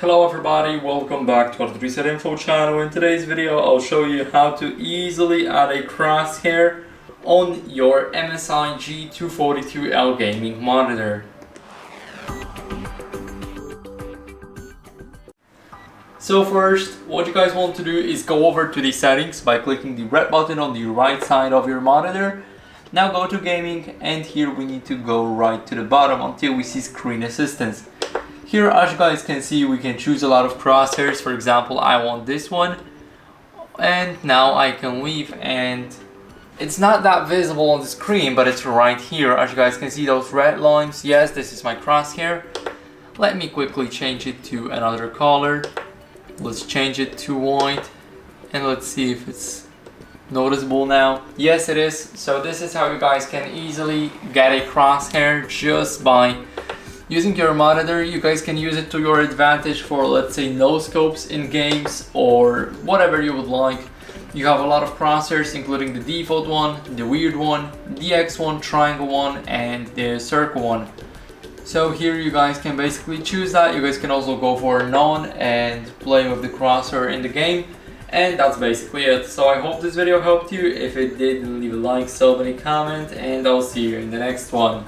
Hello everybody, welcome back to our Reset Info channel. In today's video I'll show you how to easily add a crosshair on your MSI G242L gaming monitor. So first, what you guys want to do is go over to the settings by clicking the red button on the right side of your monitor. Now go to gaming, and here we need to go right to the bottom until we see screen assistance. Here, as you guys can see, we can choose a lot of crosshairs. For example, I want this one, and now I can leave, and it's not that visible on the screen, but it's right here. As you guys can see, those red lines. Yes, this is my crosshair. Let me quickly change it to another color. Let's change it to white, and let's see if it's noticeable now. Yes, it is. So this is how you guys can easily get a crosshair just by using your monitor. You guys can use it to your advantage for, let's say, no scopes in games or whatever you would like. You have a lot of crosshairs, including the default one, the weird one, the X one, triangle one, and the circle one. So here you guys can basically choose that. You guys can also go for none and play with the crosshair in the game. And that's basically it. So I hope this video helped you. If it did, leave a like, sub, and a comment, and I'll see you in the next one.